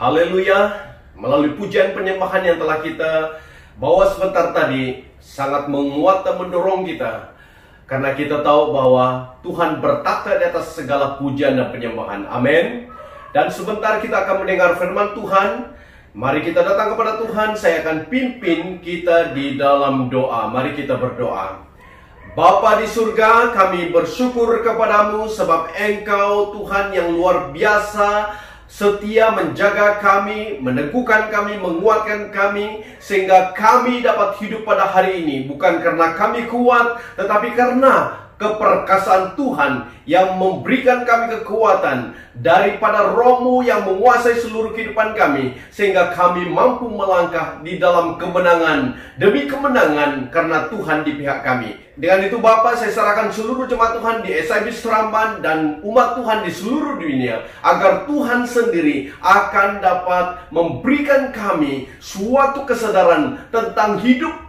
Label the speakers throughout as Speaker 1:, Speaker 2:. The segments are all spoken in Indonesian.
Speaker 1: Haleluya. Melalui pujian penyembahan yang telah kita bawa sebentar tadi, sangat menguat dan mendorong kita. Karena kita tahu bahwa Tuhan bertakhta di atas segala pujian dan penyembahan. Amin. Dan sebentar kita akan mendengar firman Tuhan. Mari kita datang kepada Tuhan. Saya akan pimpin kita di dalam doa. Mari kita berdoa. Bapa di surga, kami bersyukur kepadamu sebab Engkau Tuhan yang luar biasa, setia menjaga kami, meneguhkan kami, menguatkan kami, sehingga kami dapat hidup pada hari ini. Bukan karena kami kuat, tetapi karena keperkasaan Tuhan yang memberikan kami kekuatan daripada Roh-Mu yang menguasai seluruh kehidupan kami, sehingga kami mampu melangkah di dalam kemenangan demi kemenangan karena Tuhan di pihak kami. Dengan itu Bapa, saya serahkan seluruh jemaat Tuhan di SIB Seramban dan umat Tuhan di seluruh dunia, agar Tuhan sendiri akan dapat memberikan kami suatu kesadaran tentang hidup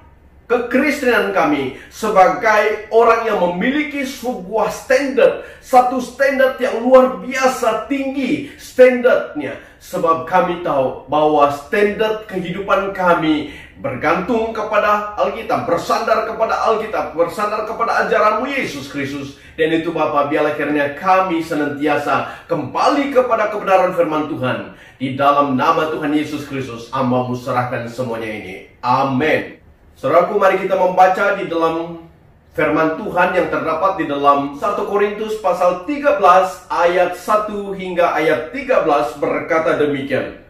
Speaker 1: kekristenan kami sebagai orang yang memiliki sebuah standar, satu standar yang luar biasa tinggi standarnya. Sebab kami tahu bahwa standar kehidupan kami bergantung kepada Alkitab, bersandar kepada Alkitab, bersandar kepada ajaran-Mu Yesus Kristus. Dan itu Bapa, biarlah kiranya kami senantiasa kembali kepada kebenaran firman Tuhan. Di dalam nama Tuhan Yesus Kristus, hamba-Mu serahkan semuanya ini. Amin. Saudaraku, mari kita membaca di dalam firman Tuhan yang terdapat di dalam 1 Korintus pasal 13 ayat 1 hingga ayat 13 berkata demikian.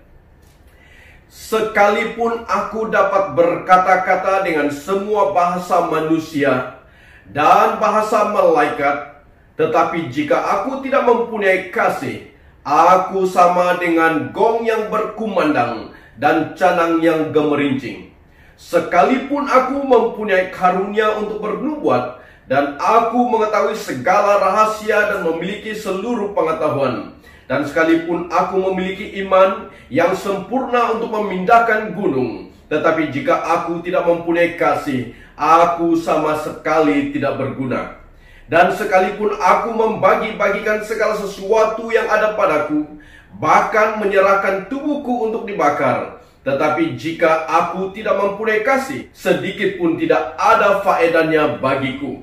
Speaker 1: Sekalipun aku dapat berkata-kata dengan semua bahasa manusia dan bahasa malaikat, tetapi jika aku tidak mempunyai kasih, aku sama dengan gong yang berkumandang dan canang yang gemerincing. Sekalipun aku mempunyai karunia untuk bernubuat, dan aku mengetahui segala rahasia dan memiliki seluruh pengetahuan, dan sekalipun aku memiliki iman yang sempurna untuk memindahkan gunung, tetapi jika aku tidak mempunyai kasih, aku sama sekali tidak berguna. Dan sekalipun aku membagi-bagikan segala sesuatu yang ada padaku, bahkan menyerahkan tubuhku untuk dibakar, tetapi jika aku tidak mempunyai kasih, sedikit pun tidak ada faedahnya bagiku.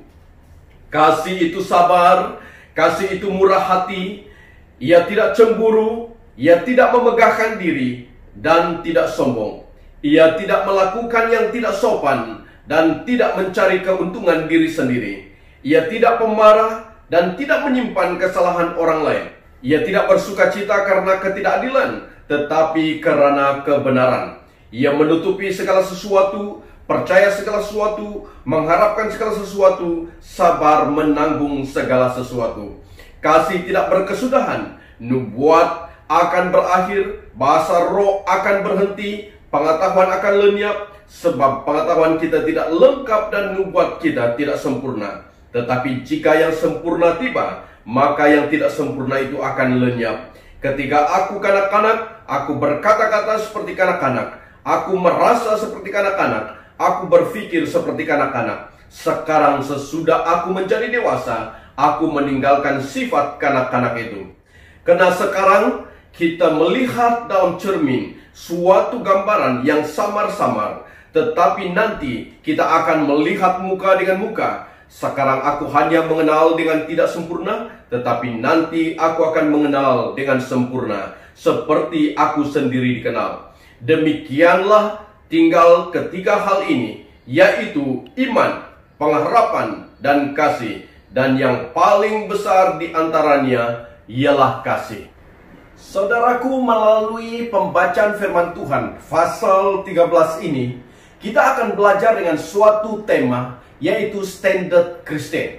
Speaker 1: Kasih itu sabar, kasih itu murah hati, ia tidak cemburu, ia tidak memegahkan diri, dan tidak sombong. Ia tidak melakukan yang tidak sopan, dan tidak mencari keuntungan diri sendiri. Ia tidak pemarah, dan tidak menyimpan kesalahan orang lain. Ia tidak bersukacita karena ketidakadilan, tetapi karena kebenaran. Ia menutupi segala sesuatu, percaya segala sesuatu, mengharapkan segala sesuatu, sabar menanggung segala sesuatu. Kasih tidak berkesudahan, nubuat akan berakhir, bahasa roh akan berhenti, pengetahuan akan lenyap, sebab pengetahuan kita tidak lengkap dan nubuat kita tidak sempurna. Tetapi jika yang sempurna tiba, maka yang tidak sempurna itu akan lenyap. Ketika aku kanak-kanak, aku berkata-kata seperti kanak-kanak, aku merasa seperti kanak-kanak, aku berpikir seperti kanak-kanak. Sekarang sesudah aku menjadi dewasa, aku meninggalkan sifat kanak-kanak itu. Karena sekarang kita melihat dalam cermin suatu gambaran yang samar-samar, tetapi nanti kita akan melihat muka dengan muka. Sekarang aku hanya mengenal dengan tidak sempurna, tetapi nanti aku akan mengenal dengan sempurna, seperti aku sendiri dikenal. Demikianlah tinggal ketiga hal ini, yaitu iman, pengharapan, dan kasih. Dan yang paling besar di antaranya ialah kasih. Saudaraku, melalui pembacaan firman Tuhan pasal 13 ini, kita akan belajar dengan suatu tema, yaitu standar Kristen.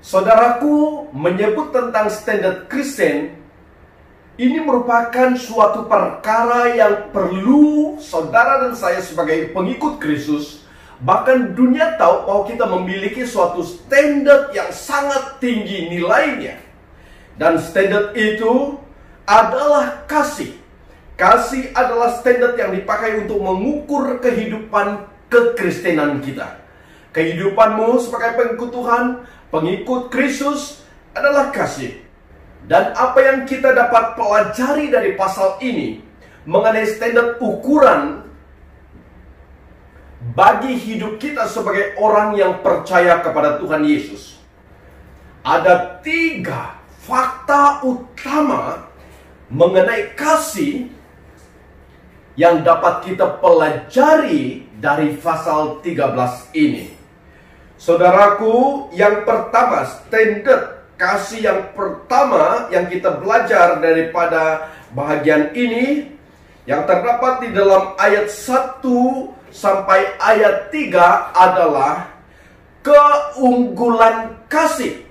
Speaker 1: Saudaraku, menyebut tentang standar Kristen, ini merupakan suatu perkara yang perlu saudara dan saya sebagai pengikut Kristus, bahkan dunia tahu bahwa kita memiliki suatu standar yang sangat tinggi nilainya. Dan standar itu adalah kasih. Kasih adalah standar yang dipakai untuk mengukur kehidupan kekristenan kita. Kehidupanmu sebagai pengikut Tuhan, pengikut Kristus adalah kasih. Dan apa yang kita dapat pelajari dari pasal ini mengenai standar ukuran bagi hidup kita sebagai orang yang percaya kepada Tuhan Yesus. Ada 3 fakta utama mengenai kasih yang dapat kita pelajari dari pasal 13 ini. Saudaraku, yang pertama, standar kasih yang pertama yang kita belajar daripada bahagian ini yang terdapat di dalam ayat 1 sampai ayat 3 adalah keunggulan kasih.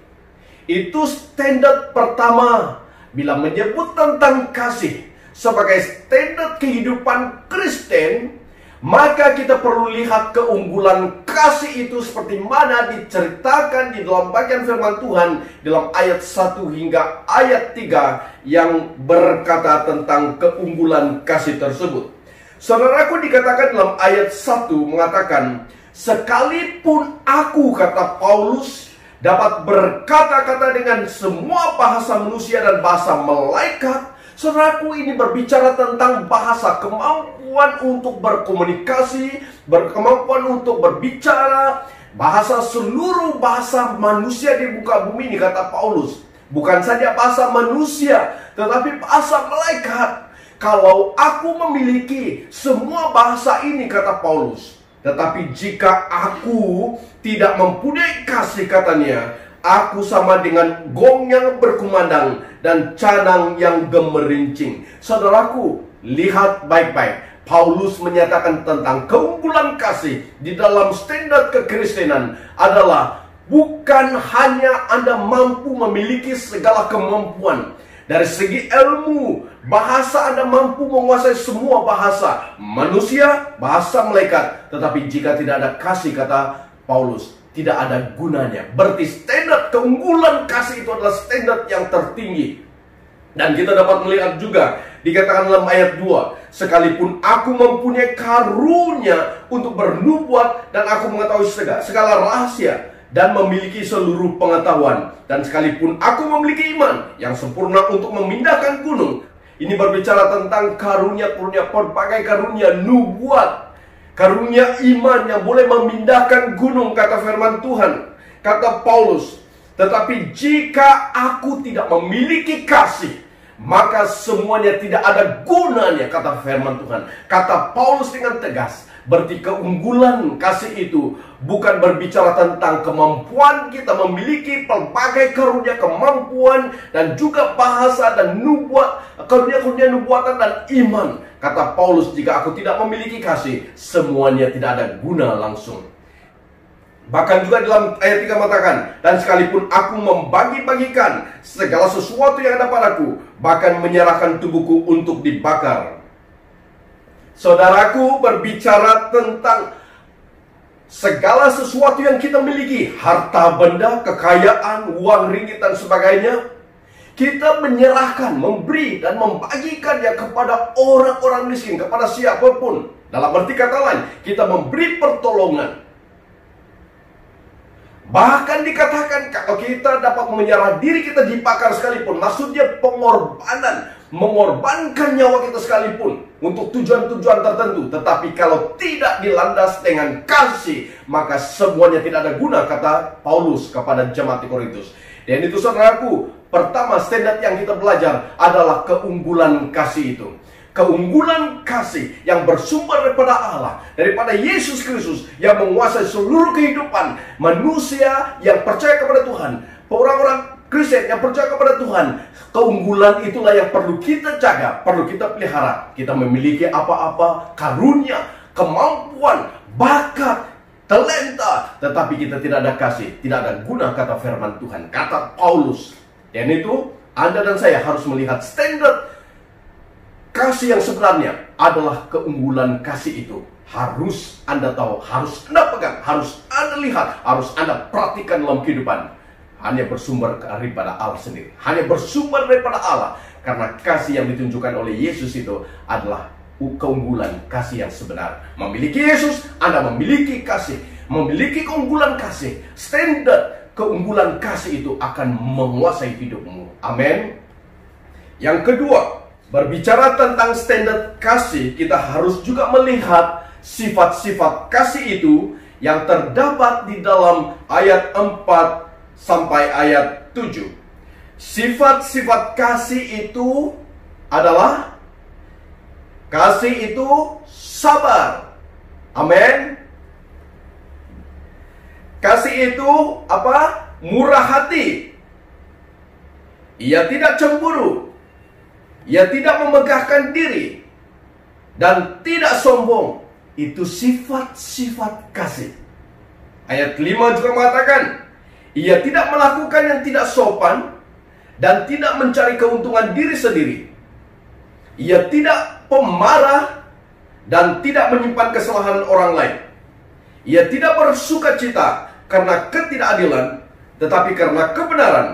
Speaker 1: Itu standar pertama bila menyebut tentang kasih sebagai standar kehidupan Kristen. Maka kita perlu lihat keunggulan kasih itu seperti mana diceritakan di dalam bagian firman Tuhan dalam ayat 1 hingga ayat 3 yang berkata tentang keunggulan kasih tersebut. Saudaraku, dikatakan dalam ayat 1 mengatakan, sekalipun aku, kata Paulus, dapat berkata-kata dengan semua bahasa manusia dan bahasa malaikat. Saudaraku, ini berbicara tentang bahasa, kemampuan untuk berkomunikasi, kemampuan untuk berbicara, bahasa seluruh bahasa manusia di muka bumi ini, kata Paulus. Bukan saja bahasa manusia, tetapi bahasa malaikat. Kalau aku memiliki semua bahasa ini, kata Paulus, tetapi jika aku tidak mempunyai kasih, katanya, aku sama dengan gong yang berkumandang dan canang yang gemerincing. Saudaraku, lihat baik-baik. Paulus menyatakan tentang keunggulan kasih di dalam standar kekristenan adalah bukan hanya Anda mampu memiliki segala kemampuan. Dari segi ilmu, bahasa Anda mampu menguasai semua bahasa manusia, bahasa malaikat. Tetapi jika tidak ada kasih, kata Paulus, tidak ada gunanya. Berarti standar keunggulan kasih itu adalah standar yang tertinggi. Dan kita dapat melihat juga dikatakan dalam ayat 2, sekalipun aku mempunyai karunia untuk bernubuat dan aku mengetahui segala rahasia dan memiliki seluruh pengetahuan, dan sekalipun aku memiliki iman yang sempurna untuk memindahkan gunung. Ini berbicara tentang karunia-karunia, berbagai karunia, nubuat, karunia iman yang boleh memindahkan gunung, kata firman Tuhan. Kata Paulus, tetapi jika aku tidak memiliki kasih, maka semuanya tidak ada gunanya, kata firman Tuhan. Kata Paulus dengan tegas, berarti keunggulan kasih itu bukan berbicara tentang kemampuan kita memiliki pelbagai karunia kemampuan dan juga bahasa dan nubuat, karunia-karunia nubuatan dan iman. Kata Paulus, jika aku tidak memiliki kasih, semuanya tidak ada guna langsung. Bahkan juga dalam ayat 3 mengatakan, dan sekalipun aku membagi-bagikan segala sesuatu yang ada padaku, bahkan menyerahkan tubuhku untuk dibakar. Saudaraku, berbicara tentang segala sesuatu yang kita miliki, harta benda, kekayaan, uang, ringgit dan sebagainya, kita menyerahkan, memberi dan membagikannya kepada orang-orang miskin, kepada siapapun. Dalam arti kata lain, kita memberi pertolongan. Bahkan dikatakan kalau kita dapat menyerah diri kita dibakar sekalipun, maksudnya pengorbanan, mengorbankan nyawa kita sekalipun untuk tujuan-tujuan tertentu. Tetapi kalau tidak dilandas dengan kasih, maka semuanya tidak ada guna, kata Paulus kepada jemaat di Korintus. Dan itu saudaraku, pertama standar yang kita belajar adalah keunggulan kasih itu. Keunggulan kasih yang bersumber daripada Allah, daripada Yesus Kristus yang menguasai seluruh kehidupan manusia yang percaya kepada Tuhan. Orang-orang Kristen yang percaya kepada Tuhan, keunggulan itulah yang perlu kita jaga, perlu kita pelihara. Kita memiliki apa-apa, karunia, kemampuan, bakat, talenta, tetapi kita tidak ada kasih, tidak ada guna, kata firman Tuhan, kata Paulus. Dan itu Anda dan saya harus melihat standar kasih yang sebenarnya adalah keunggulan kasih itu. Harus Anda tahu, harus Anda pegang, harus Anda lihat, harus Anda perhatikan dalam kehidupan. Hanya bersumber daripada Allah sendiri, hanya bersumber daripada Allah. Karena kasih yang ditunjukkan oleh Yesus itu adalah keunggulan kasih yang sebenar. Memiliki Yesus, Anda memiliki kasih, memiliki keunggulan kasih. Standar keunggulan kasih itu akan menguasai hidupmu. Amin. Yang kedua, berbicara tentang standar kasih, kita harus juga melihat sifat-sifat kasih itu yang terdapat di dalam ayat 4 sampai ayat 7. Sifat-sifat kasih itu adalah, kasih itu sabar. Amin. Kasih itu apa? Murah hati. Ia tidak cemburu. Ia tidak memegahkan diri dan tidak sombong. Itu sifat-sifat kasih. Ayat 5 juga mengatakan, ia tidak melakukan yang tidak sopan dan tidak mencari keuntungan diri sendiri. Ia tidak pemarah dan tidak menyimpan kesalahan orang lain. Ia tidak bersuka cita karena ketidakadilan, tetapi karena kebenaran.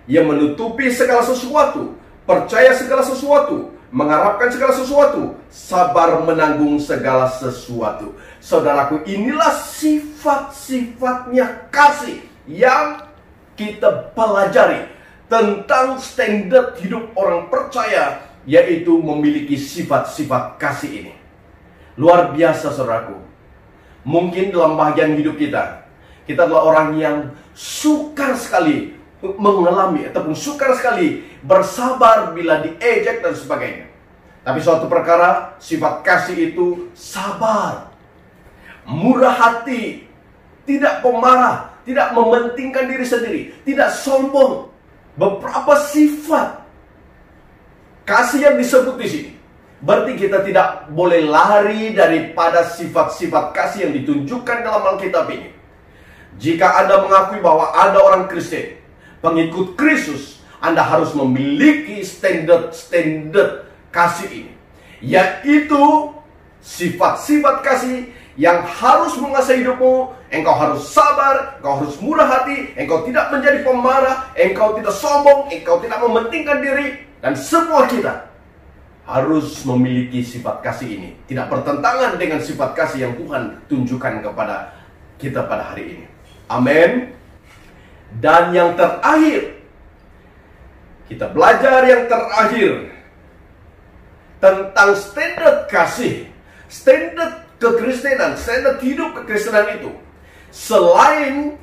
Speaker 1: Ia menutupi segala sesuatu, percaya segala sesuatu, mengharapkan segala sesuatu, sabar menanggung segala sesuatu. Saudaraku, inilah sifat-sifatnya kasih yang kita pelajari tentang standar hidup orang percaya, yaitu memiliki sifat-sifat kasih ini. Luar biasa, saudaraku. Mungkin dalam bagian hidup kita adalah orang yang sukar sekali mengalami ataupun sukar sekali bersabar bila diejek dan sebagainya. Tapi suatu perkara, sifat kasih itu sabar, murah hati, tidak pemarah, tidak mementingkan diri sendiri, tidak sombong. Beberapa sifat kasih yang disebut di sini. Berarti kita tidak boleh lari daripada sifat-sifat kasih yang ditunjukkan dalam Alkitab ini. Jika Anda mengakui bahwa Anda orang Kristen, pengikut Kristus, Anda harus memiliki standar kasih ini, yaitu sifat-sifat kasih yang harus menguasai hidupmu. Engkau harus sabar, engkau harus murah hati, engkau tidak menjadi pemarah, engkau tidak sombong, engkau tidak mementingkan diri. Dan semua kita harus memiliki sifat kasih ini. Tidak bertentangan dengan sifat kasih yang Tuhan tunjukkan kepada kita pada hari ini. Amin. Dan yang terakhir, kita belajar yang terakhir tentang standar kasih, standar kekristenan, standar hidup kekristenan itu. Selain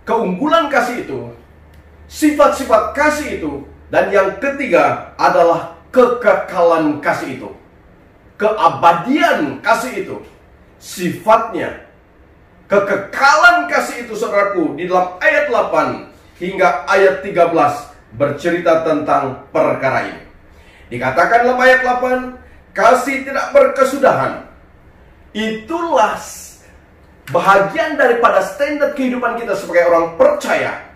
Speaker 1: keunggulan kasih itu, sifat-sifat kasih itu, dan yang ketiga adalah kekekalan kasih itu, keabadian kasih itu. Sifatnya, kekekalan kasih itu, saudaraku, di dalam ayat 8 hingga ayat 13 bercerita tentang perkara ini. Dikatakan dalam ayat 8, kasih tidak berkesudahan. Itulah bahagian daripada standar kehidupan kita sebagai orang percaya.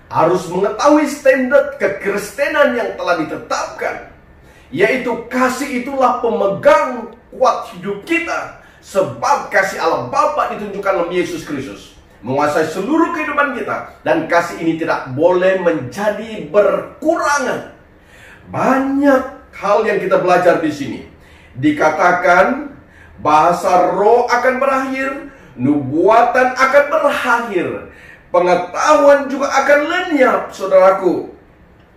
Speaker 1: Harus mengetahui standar kekristenan yang telah ditetapkan, yaitu kasih itulah pemegang kuat hidup kita. Sebab kasih Allah Bapa ditunjukkan dalam Yesus Kristus menguasai seluruh kehidupan kita, dan kasih ini tidak boleh menjadi berkurangan. Banyak hal yang kita belajar di sini. Dikatakan bahasa roh akan berakhir, nubuatan akan berakhir, pengetahuan juga akan lenyap, saudaraku.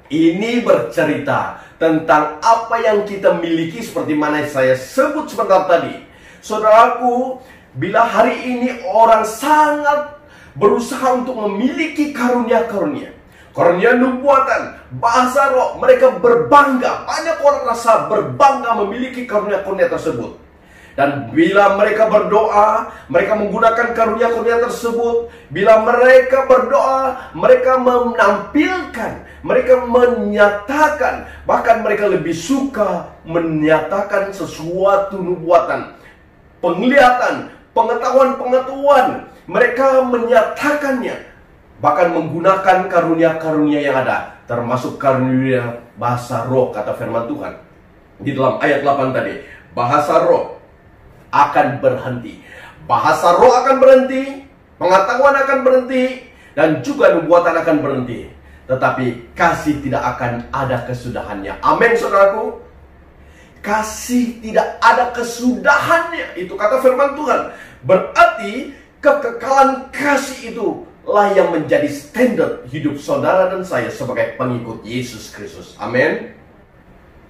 Speaker 1: Ini bercerita tentang apa yang kita miliki, seperti mana saya sebut sebentar tadi. Saudaraku, bila hari ini orang sangat berusaha untuk memiliki karunia-karunia, karunia nubuatan, bahasa roh, mereka berbangga. Banyak orang rasa berbangga memiliki karunia-karunia tersebut. Dan bila mereka berdoa, mereka menggunakan karunia-karunia tersebut. Bila mereka berdoa, mereka menampilkan, mereka menyatakan, bahkan mereka lebih suka menyatakan sesuatu nubuatan, penglihatan, pengetahuan-pengetahuan. Mereka menyatakannya, bahkan menggunakan karunia-karunia yang ada, termasuk karunia bahasa roh, kata firman Tuhan di dalam ayat 8 tadi. Bahasa roh akan berhenti, bahasa roh akan berhenti, pengetahuan akan berhenti, dan juga nubuatan akan berhenti. Tetapi kasih tidak akan ada kesudahannya. Amin, saudaraku. Kasih tidak ada kesudahannya. Itu kata firman Tuhan. Berarti kekekalan kasih itulah yang menjadi standar hidup saudara dan saya sebagai pengikut Yesus Kristus. Amin.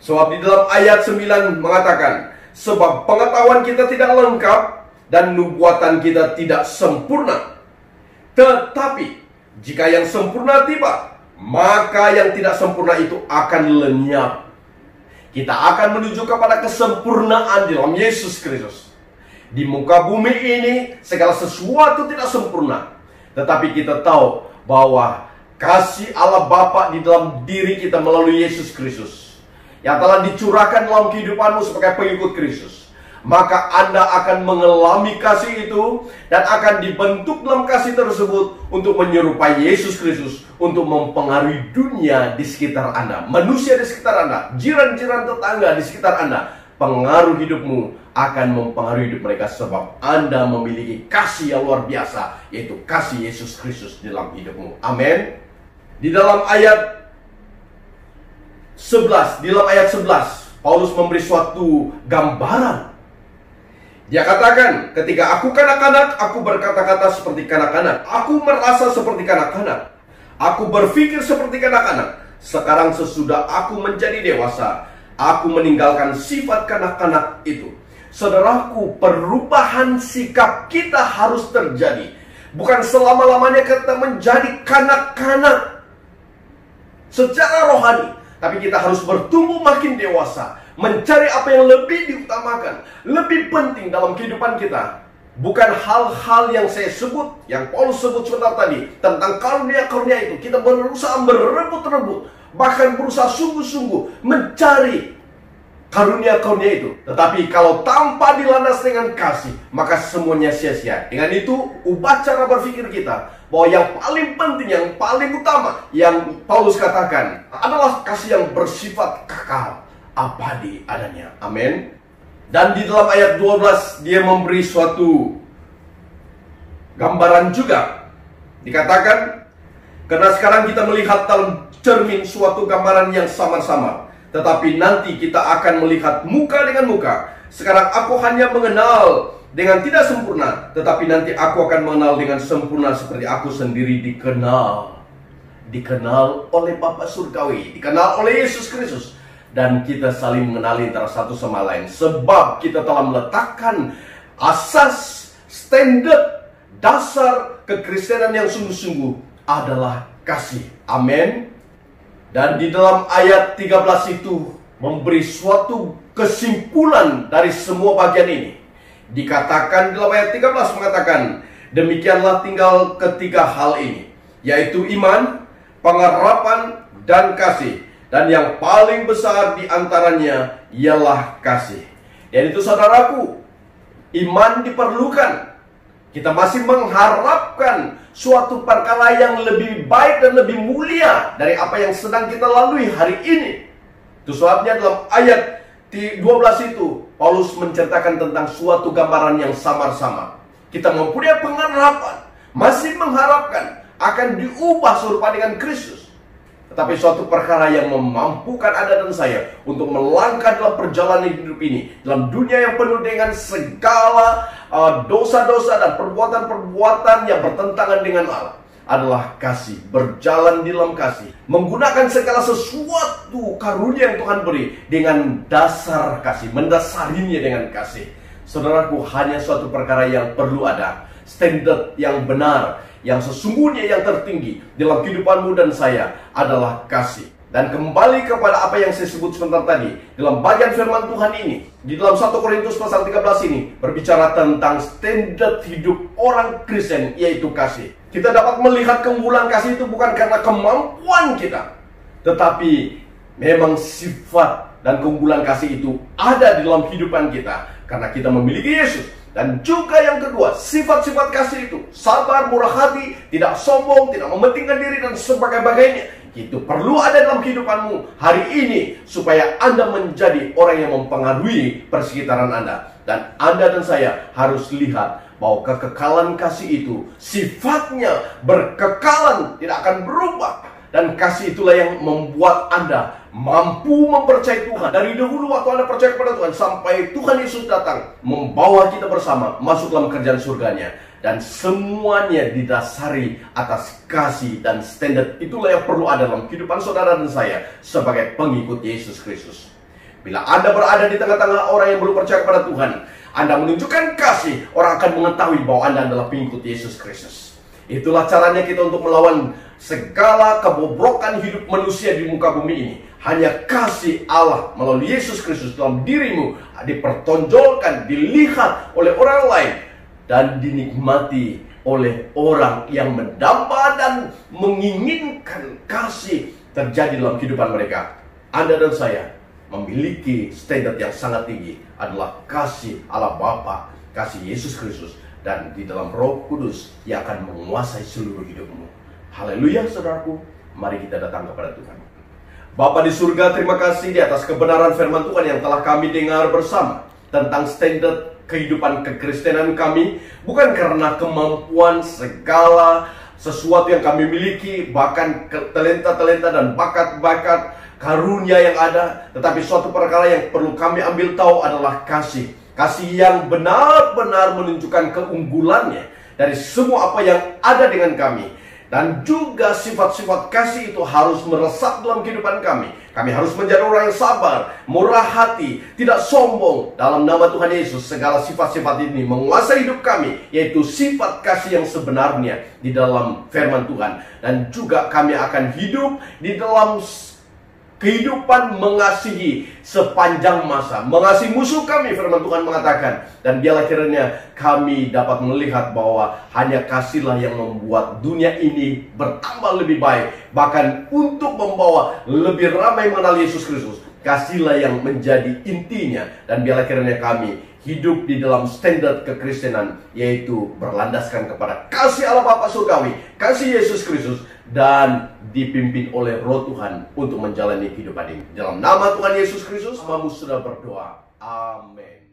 Speaker 1: Sebab di dalam ayat 9 mengatakan, sebab pengetahuan kita tidak lengkap dan nubuatan kita tidak sempurna. Tetapi jika yang sempurna tiba, maka yang tidak sempurna itu akan lenyap. Kita akan menuju kepada kesempurnaan di dalam Yesus Kristus. Di muka bumi ini segala sesuatu tidak sempurna, tetapi kita tahu bahwa kasih Allah Bapa di dalam diri kita melalui Yesus Kristus yang telah dicurahkan dalam kehidupanmu sebagai pengikut Kristus, maka Anda akan mengalami kasih itu dan akan dibentuk dalam kasih tersebut untuk menyerupai Yesus Kristus, untuk mempengaruhi dunia di sekitar Anda, manusia di sekitar Anda, jiran-jiran tetangga di sekitar Anda. Pengaruh hidupmu akan mempengaruhi hidup mereka sebab Anda memiliki kasih yang luar biasa, yaitu kasih Yesus Kristus dalam hidupmu. Amin. Di dalam ayat 11, Paulus memberi suatu gambaran. Dia katakan, ketika aku kanak-kanak, aku berkata-kata seperti kanak-kanak. Aku merasa seperti kanak-kanak. Aku berpikir seperti kanak-kanak. Sekarang sesudah aku menjadi dewasa, aku meninggalkan sifat kanak-kanak itu. Saudaraku, perubahan sikap kita harus terjadi. Bukan selama-lamanya kita menjadi kanak-kanak secara rohani, tapi kita harus bertumbuh makin dewasa, mencari apa yang lebih diutamakan, lebih penting dalam kehidupan kita. Bukan hal-hal yang saya sebut, yang Paulus sebut sebentar tadi, tentang karunia-karunia itu. Kita berusaha berebut-rebut, bahkan berusaha sungguh-sungguh mencari karunia-karunia itu. Tetapi kalau tanpa dilandas dengan kasih, maka semuanya sia-sia. Dengan itu, ubah cara berpikir kita, bahwa yang paling penting, yang paling utama, yang Paulus katakan adalah kasih yang bersifat kekal, abadi adanya. Amin. Dan di dalam ayat 12 dia memberi suatu gambaran juga. Dikatakan, karena sekarang kita melihat dalam cermin suatu gambaran yang samar-samar, tetapi nanti kita akan melihat muka dengan muka. Sekarang aku hanya mengenal dengan tidak sempurna, tetapi nanti aku akan mengenal dengan sempurna seperti aku sendiri dikenal. Dikenal oleh Bapa Surgawi, dikenal oleh Yesus Kristus. Dan kita saling mengenali antara satu sama lain, sebab kita telah meletakkan asas, standar, dasar kekristenan yang sungguh-sungguh adalah kasih. Amin. Dan di dalam ayat 13 itu memberi suatu kesimpulan dari semua bagian ini. Dikatakan dalam ayat 13 mengatakan, demikianlah tinggal ketiga hal ini, yaitu iman, pengharapan, dan kasih. Dan yang paling besar di antaranya ialah kasih. Dan itu saudaraku, iman diperlukan. Kita masih mengharapkan suatu perkara yang lebih baik dan lebih mulia dari apa yang sedang kita lalui hari ini. Itu sebabnya dalam ayat 12 itu Paulus menceritakan tentang suatu gambaran yang samar-samar. Kita mempunyai pengharapan, masih mengharapkan akan diubah serupa dengan Kristus. Tetapi suatu perkara yang memampukan Anda dan saya untuk melangkah dalam perjalanan hidup ini, dalam dunia yang penuh dengan segala dosa-dosa dan perbuatan-perbuatan yang bertentangan dengan Allah, adalah kasih. Berjalan di dalam kasih, menggunakan segala sesuatu karunia yang Tuhan beri dengan dasar kasih, mendasarinya dengan kasih. Saudaraku, hanya suatu perkara yang perlu ada, standar yang benar, yang sesungguhnya yang tertinggi dalam kehidupanmu dan saya adalah kasih. Dan kembali kepada apa yang saya sebut sebentar tadi, dalam bagian firman Tuhan ini, di dalam 1 Korintus pasal 13 ini, berbicara tentang standar hidup orang Kristen, yaitu kasih. Kita dapat melihat keunggulan kasih itu bukan karena kemampuan kita, tetapi memang sifat dan keunggulan kasih itu ada di dalam kehidupan kita, karena kita memiliki Yesus. Dan juga yang kedua, sifat-sifat kasih itu sabar, murah hati, tidak sombong, tidak mementingkan diri, dan sebagainya. Itu perlu ada dalam kehidupanmu hari ini, supaya Anda menjadi orang yang mempengaruhi persekitaran Anda. Dan Anda dan saya harus lihat bahwa kekekalan kasih itu sifatnya berkekalan, tidak akan berubah. Dan kasih itulah yang membuat Anda mampu mempercayai Tuhan. Dari dahulu waktu Anda percaya kepada Tuhan, sampai Tuhan Yesus datang membawa kita bersama masuk dalam kerjaan surganya. Dan semuanya didasari atas kasih dan standar itulah yang perlu ada dalam kehidupan saudara dan saya sebagai pengikut Yesus Kristus. Bila Anda berada di tengah-tengah orang yang belum percaya kepada Tuhan, Anda menunjukkan kasih, orang akan mengetahui bahwa Anda adalah pengikut Yesus Kristus. Itulah caranya kita untuk melawan segala kebobrokan hidup manusia di muka bumi ini. Hanya kasih Allah melalui Yesus Kristus dalam dirimu dipertonjolkan, dilihat oleh orang lain, dan dinikmati oleh orang yang mendamba dan menginginkan kasih terjadi dalam kehidupan mereka. Anda dan saya memiliki standar yang sangat tinggi, adalah kasih Allah Bapa, kasih Yesus Kristus, dan di dalam Roh Kudus yang akan menguasai seluruh hidupmu. Haleluya, saudaraku. Mari kita datang kepada Tuhan. Bapa di surga, terima kasih di atas kebenaran firman Tuhan yang telah kami dengar bersama tentang standar kehidupan kekristenan kami, bukan karena kemampuan segala sesuatu yang kami miliki, bahkan talenta-talenta dan bakat-bakat karunia yang ada, tetapi suatu perkara yang perlu kami ambil tahu adalah kasih. Kasih yang benar-benar menunjukkan keunggulannya dari semua apa yang ada dengan kami. Dan juga sifat-sifat kasih itu harus meresap dalam kehidupan kami. Kami harus menjadi orang yang sabar, murah hati, tidak sombong. Dalam nama Tuhan Yesus, segala sifat-sifat ini menguasai hidup kami, yaitu sifat kasih yang sebenarnya di dalam firman Tuhan. Dan juga kami akan hidup di dalam kehidupan mengasihi sepanjang masa, mengasihi musuh kami, firman Tuhan mengatakan. Dan biarlah kiranya kami dapat melihat bahwa hanya kasihlah yang membuat dunia ini bertambah lebih baik, bahkan untuk membawa lebih ramai mengenal Yesus Kristus. Kasihlah yang menjadi intinya. Dan biarlah kiranya kami hidup di dalam standar kekristenan, yaitu berlandaskan kepada kasih Allah Bapa surgawi, kasih Yesus Kristus, dan dipimpin oleh Roh Tuhan untuk menjalani kehidupan ini. Dalam nama Tuhan Yesus Kristus, hamba-Mu sudah berdoa. Amin.